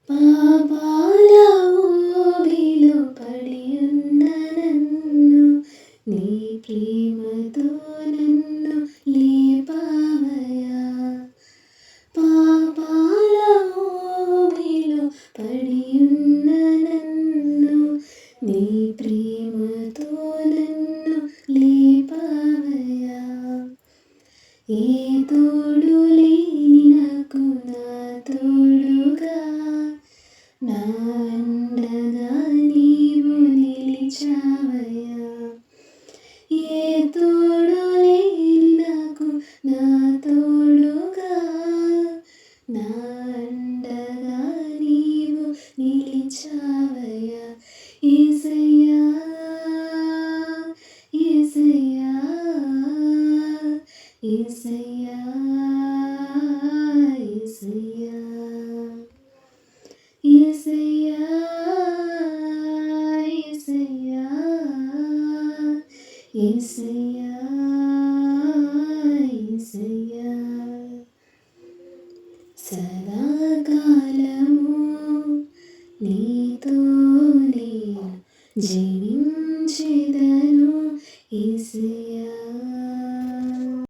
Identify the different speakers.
Speaker 1: పాపాల ఊబిలో పడి ఉన్న నన్ను నీ ప్రేమతో నన్ను లేపావయ్యా. పాపాల ఊబిలో పడి ఉన్న నన్ను నీ ప్రేమతో నన్ను లేపావయ్యా. ఏ తోడు లేని నాకు నా తోడుగా నా అండగా నీవు నిలిచావయ్యా. ఏ తోడు లేని నాకు నా తోడుగా నా అండగా నీవు నిలిచావయ్యా. యేసయ్యా యేసయ్యా యేసయ్యా యేసయ్యా యేసయ్యా యేసయ్యా యేసయ్యా. సదాకాలము నీతో నేను